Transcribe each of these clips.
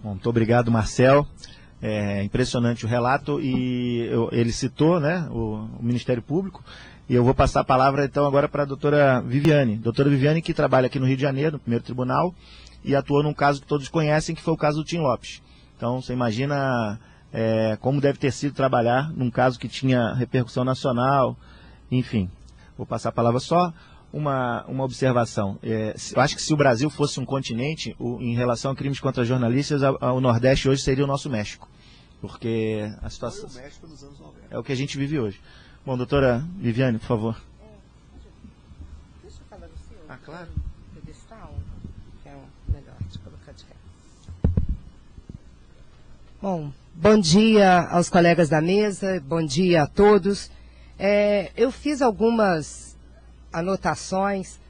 Bom, muito obrigado, Marcel. É impressionante o relato e ele citou, né, o Ministério Público, e eu vou passar a palavra então agora para a doutora Viviane. Doutora Viviane, que trabalha aqui no Rio de Janeiro, no primeiro tribunal, e atuou num caso que todos conhecem, que foi o caso do Tim Lopes. Então, você imagina como deve ter sido trabalhar num caso que tinha repercussão nacional, enfim. Vou passar a palavra só. Uma observação. Eu acho que se o Brasil fosse um continente, em relação a crimes contra jornalistas, o Nordeste hoje seria o nosso México. Porque a situação foi o México nos anos 90. É o que a gente vive hoje. Bom, doutora Viviane, por favor. Deixa eu falar do seu. Ah, claro. Pedestal, que é melhor de colocar de cá. Bom, bom dia aos colegas da mesa, bom dia a todos. Eu fiz algumas anotações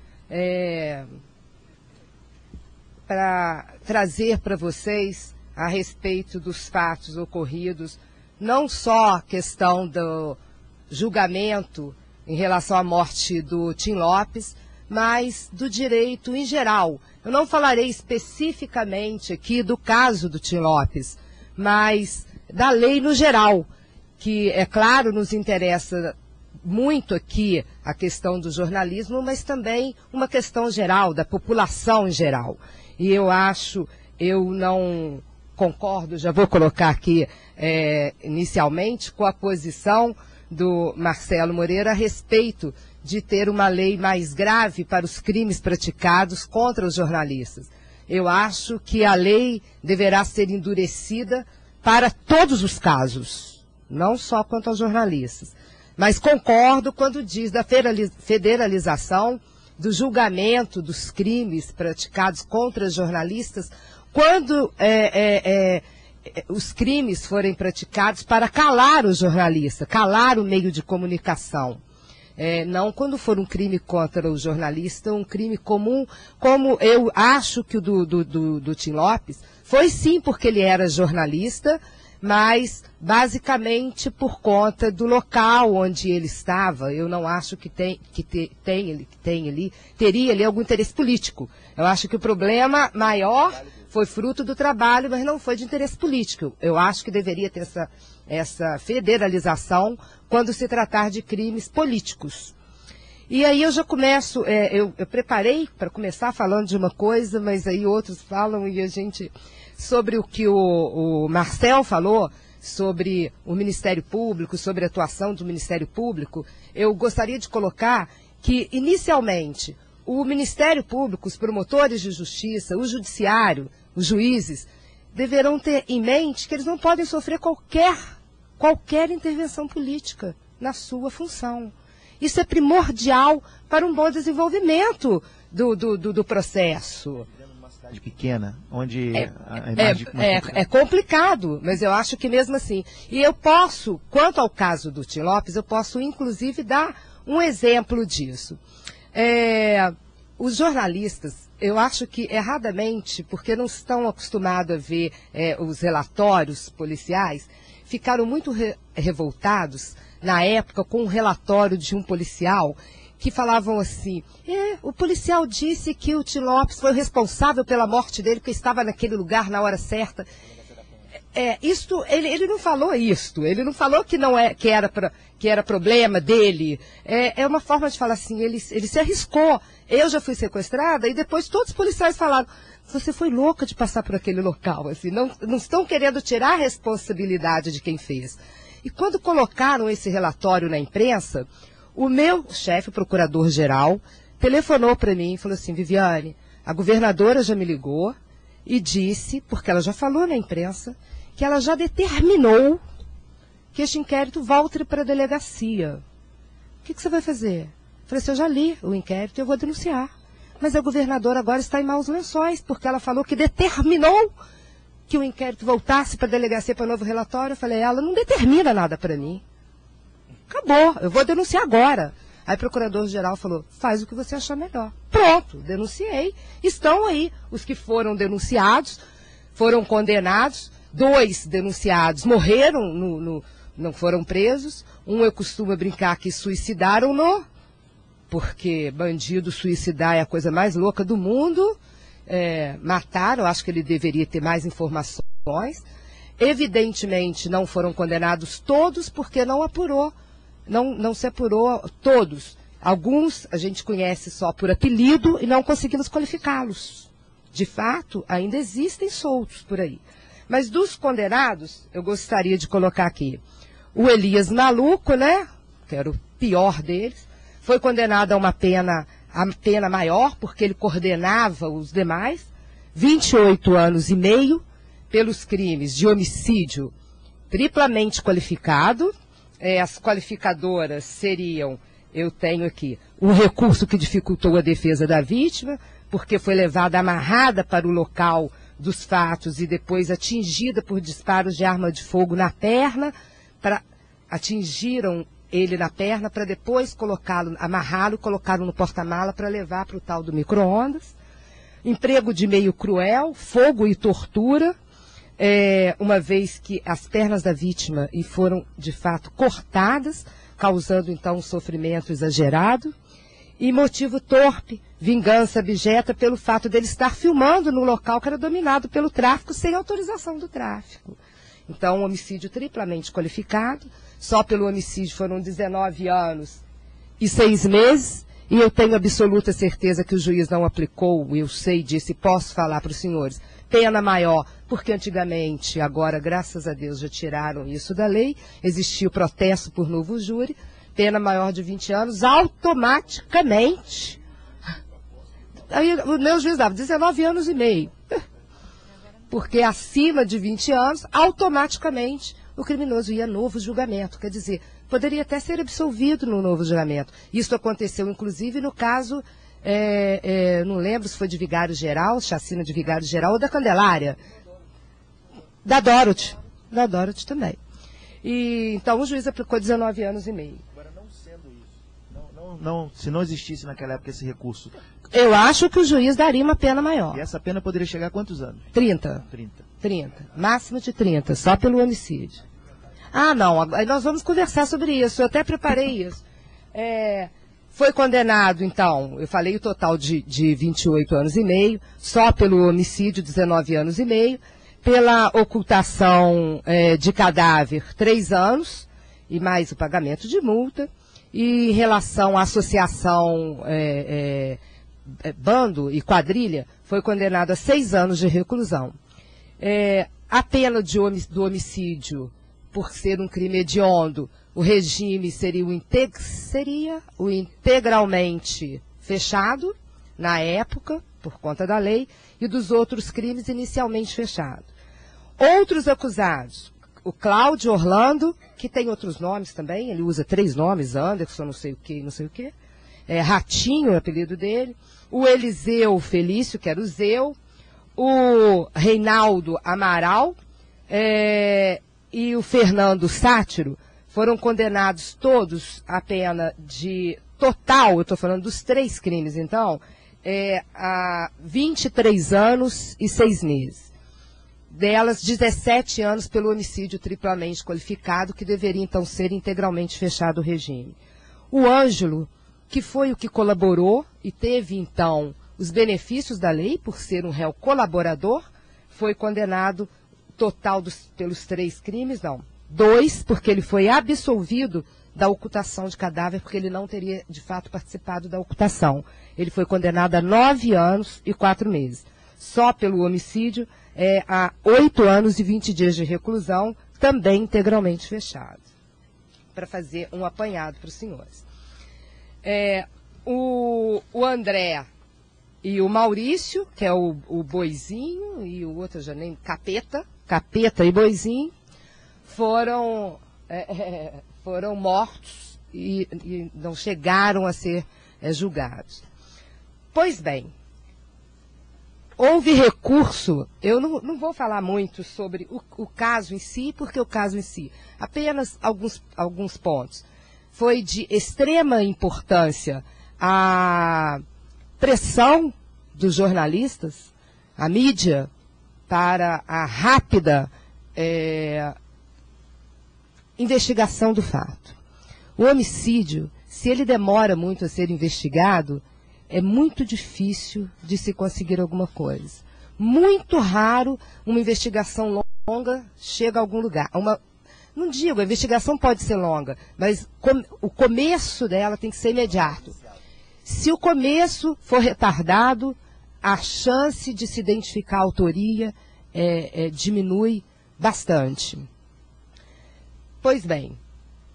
para trazer para vocês a respeito dos fatos ocorridos, não só a questão do julgamento em relação à morte do Tim Lopes, mas do direito em geral. Eu não falarei especificamente aqui do caso do Tim Lopes, mas da lei no geral, que, é claro, nos interessa muito aqui a questão do jornalismo, mas também uma questão geral, da população em geral. E eu não concordo, já vou colocar aqui inicialmente, com a posição do Marcelo Moreira a respeito de ter uma lei mais grave para os crimes praticados contra os jornalistas. Eu acho que a lei deverá ser endurecida para todos os casos, não só quanto aos jornalistas. Mas concordo quando diz da federalização, do julgamento dos crimes praticados contra jornalistas, quando os crimes forem praticados para calar o jornalista, calar o meio de comunicação. Não quando for um crime contra o jornalista, um crime comum, como eu acho que o do Tim Lopes, foi sim porque ele era jornalista, mas basicamente por conta do local onde ele estava. Eu não acho que teria ali algum interesse político. Eu acho que o problema maior foi fruto do trabalho, mas não foi de interesse político. Eu acho que deveria ter essa federalização quando se tratar de crimes políticos. E aí eu já começo, eu preparei para começar falando de uma coisa, mas aí outros falam e a gente... Sobre o que o Marcel falou, sobre o Ministério Público, sobre a atuação do Ministério Público, eu gostaria de colocar que, inicialmente, o Ministério Público, os promotores de justiça, o judiciário, os juízes, deverão ter em mente que eles não podem sofrer qualquer intervenção política na sua função. Isso é primordial para um bom desenvolvimento do processo. Pequena, onde a imagem é complicado, mas eu acho que mesmo assim. E eu posso, quanto ao caso do Tim Lopes, eu posso inclusive dar um exemplo disso. Os jornalistas, eu acho que erradamente, porque não estão acostumados a ver os relatórios policiais, ficaram muito revoltados na época com um relatório de um policial que falavam assim, o policial disse que o Tim Lopes foi o responsável pela morte dele, porque estava naquele lugar na hora certa. Ele não falou isto, ele não falou que era problema dele. É uma forma de falar assim, ele se arriscou. Eu já fui sequestrada e depois todos os policiais falaram, você foi louca de passar por aquele local. Assim, não estão querendo tirar a responsabilidade de quem fez. E quando colocaram esse relatório na imprensa, o meu chefe, o procurador-geral, telefonou para mim e falou assim, Viviane, a governadora já me ligou e disse, porque ela já falou na imprensa, que ela já determinou que este inquérito volte para a delegacia. O que você vai fazer? Eu falei assim, eu já li o inquérito e eu vou denunciar. Mas a governadora agora está em maus lençóis, porque ela falou que determinou que o inquérito voltasse para a delegacia para novo relatório. Eu falei, ela não determina nada para mim. Acabou, eu vou denunciar agora. Aí o procurador-geral falou, faz o que você achar melhor. Pronto, denunciei. Estão aí os que foram denunciados, foram condenados. 2 denunciados morreram, não foram presos. Um eu costumo brincar que suicidaram-no, porque bandido suicidar é a coisa mais louca do mundo. mataram, acho que ele deveria ter mais informações. Evidentemente não foram condenados todos, porque não apurou, não se apurou todos. Alguns a gente conhece só por apelido e não conseguimos qualificá-los. De fato, ainda existem soltos por aí. Mas dos condenados, eu gostaria de colocar aqui o Elias Maluco, né, que era o pior deles, foi condenado a a pena maior, porque ele coordenava os demais, 28 anos e meio, pelos crimes de homicídio triplamente qualificado. As qualificadoras seriam, eu tenho aqui, um recurso que dificultou a defesa da vítima, porque foi levada amarrada para o local dos fatos e depois atingida por disparos de arma de fogo na perna, atingiram ele na perna para depois colocá-lo, amarrá-lo, colocá-lo no porta-mala para levar para o tal do micro-ondas. Emprego de meio cruel, fogo e tortura, uma vez que as pernas da vítima foram, de fato, cortadas, causando, então, um sofrimento exagerado. E motivo torpe, vingança abjeta pelo fato dele estar filmando no local que era dominado pelo tráfico sem autorização do tráfico. Então, um homicídio triplamente qualificado. Só pelo homicídio foram 19 anos e 6 meses. E eu tenho absoluta certeza que o juiz não aplicou, eu sei disso e posso falar para os senhores, pena maior, porque antigamente, agora, graças a Deus, já tiraram isso da lei, existia o protesto por novo júri, pena maior de 20 anos, automaticamente. Aí o meu juiz dava 19 anos e meio. Porque acima de 20 anos, automaticamente, o criminoso ia a novo julgamento. Quer dizer, poderia até ser absolvido no novo julgamento. Isso aconteceu, inclusive, no caso, não lembro se foi de Vigário Geral, chacina de Vigário Geral, ou da Candelária. Da Dorothy. Da Dorothy também. E, então, o juiz aplicou 19 anos e meio. Agora, não sendo isso, se não existisse naquela época esse recurso... Eu acho que o juiz daria uma pena maior. E essa pena poderia chegar a quantos anos? 30. 30. Máximo de 30, só pelo homicídio. Ah, não, aí nós vamos conversar sobre isso, eu até preparei isso. Foi condenado, então, eu falei o total de 28 anos e meio, só pelo homicídio, 19 anos e meio, pela ocultação de cadáver, 3 anos, e mais o pagamento de multa, e em relação à associação bando e quadrilha, foi condenado a 6 anos de reclusão. A pena do homicídio, por ser um crime hediondo, o regime seria o integralmente fechado, na época, por conta da lei, e dos outros crimes inicialmente fechado. Outros acusados, o Cláudio Orlando, que tem outros nomes também, ele usa 3 nomes, Anderson, não sei o que, não sei o que, Ratinho é o apelido dele, o Eliseu Felício, que era o Zeu, o Reinaldo Amaral e o Fernando Sátiro, foram condenados todos a pena de total, eu estou falando dos 3 crimes, então, a 23 anos e 6 meses. Delas, 17 anos pelo homicídio triplamente qualificado, que deveria, então, ser integralmente fechado o regime. O Ângelo, que foi o que colaborou e teve, então, os benefícios da lei, por ser um réu colaborador, foi condenado total pelos 3 crimes, não. 2, porque ele foi absolvido da ocultação de cadáver, porque ele não teria, de fato, participado da ocultação. Ele foi condenado a 9 anos e 4 meses. Só pelo homicídio, a 8 anos e 20 dias de reclusão, também integralmente fechado. Para fazer um apanhado para os senhores. O André e o Maurício, que é o Boizinho, e o outro já nem... Capeta e Boizinho, foram mortos e não chegaram a ser julgados. Pois bem, houve recurso, eu não vou falar muito sobre o caso em si, porque o caso em si, apenas alguns pontos. Foi de extrema importância a pressão dos jornalistas, a mídia, para a rápida investigação do fato. O homicídio, se ele demora muito a ser investigado, é muito difícil de se conseguir alguma coisa. Muito raro uma investigação longa chega a algum lugar. Não digo, a investigação pode ser longa, mas o começo dela tem que ser imediato. Se o começo for retardado, a chance de se identificar a autoria diminui bastante. Pois bem,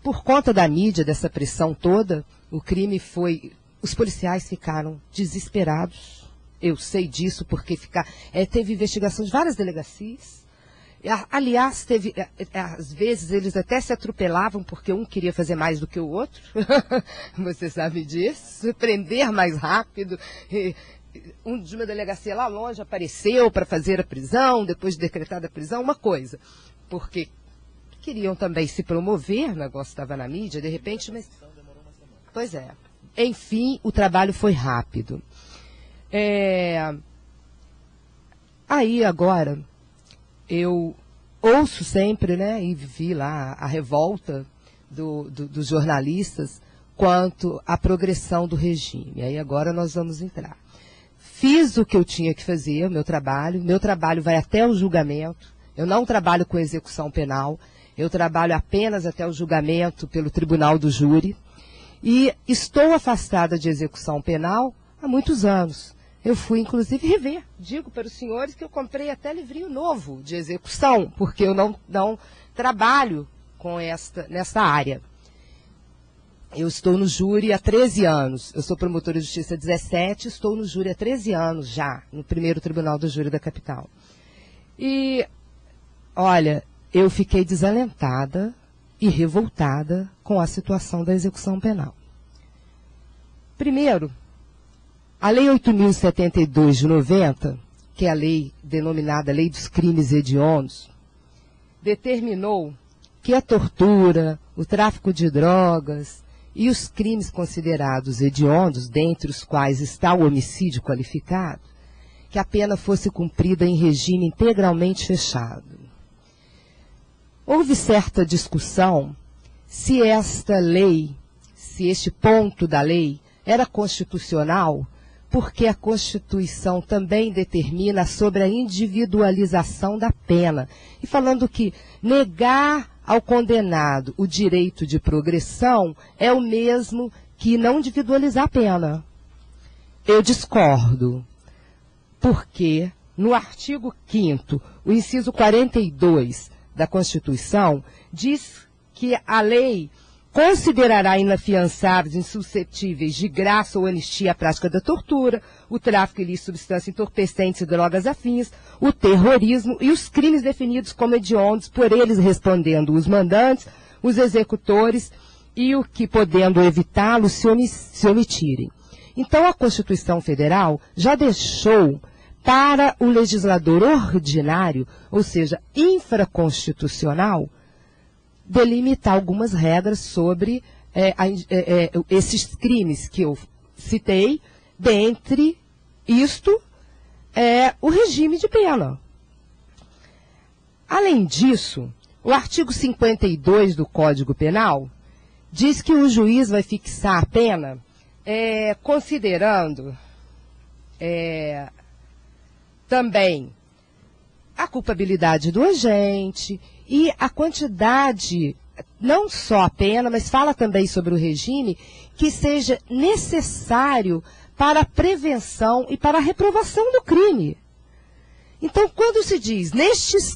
por conta da mídia, dessa pressão toda, o crime foi... Os policiais ficaram desesperados. Eu sei disso porque teve investigação de várias delegacias. Aliás, às vezes eles até se atropelavam porque um queria fazer mais do que o outro. Você sabe disso. Prender mais rápido. Um de uma delegacia lá longe apareceu para fazer a prisão, depois de decretada a prisão, uma coisa. Porque queriam também se promover, o negócio estava na mídia, de repente, mas... Pois é. Enfim, o trabalho foi rápido. Aí agora, eu ouço sempre, né, e vi lá a revolta dos jornalistas quanto à progressão do regime. Aí agora nós vamos entrar. Fiz o que eu tinha que fazer, o meu trabalho vai até o julgamento, eu não trabalho com execução penal, eu trabalho apenas até o julgamento pelo tribunal do júri, e estou afastada de execução penal há muitos anos. Eu fui, inclusive, rever. Digo para os senhores que eu comprei até livrinho novo de execução, porque eu não trabalho nessa área. Eu estou no júri há 13 anos. Eu sou promotora de justiça há 17, estou no júri há 13 anos já, no primeiro tribunal do júri da capital. E, olha, eu fiquei desalentada e revoltada com a situação da execução penal. Primeiro, a Lei 8.072 de 90, que é a lei denominada Lei dos Crimes Hediondos, determinou que a tortura, o tráfico de drogas e os crimes considerados hediondos, dentre os quais está o homicídio qualificado, que a pena fosse cumprida em regime integralmente fechado. Houve certa discussão se esta lei, se este ponto da lei era constitucional, porque a Constituição também determina sobre a individualização da pena. E falando que negar ao condenado o direito de progressão é o mesmo que não individualizar a pena. Eu discordo, porque no artigo 5º, o inciso 42 da Constituição, diz que a lei considerará inafiançáveis, insuscetíveis de graça ou anistia a prática da tortura, o tráfico ilícito de substâncias entorpecentes e drogas afins, o terrorismo e os crimes definidos como hediondos, por eles respondendo os mandantes, os executores e o que, podendo evitá-los, se omitirem. Então, a Constituição Federal já deixou para o legislador ordinário, ou seja, infraconstitucional, delimitar algumas regras sobre esses crimes que eu citei, dentre isto, o regime de pena. Além disso, o artigo 52 do Código Penal diz que o juiz vai fixar a pena considerando também a culpabilidade do agente e a quantidade, não só a pena, mas fala também sobre o regime, que seja necessário para a prevenção e para a reprovação do crime. Então, quando se diz, nestes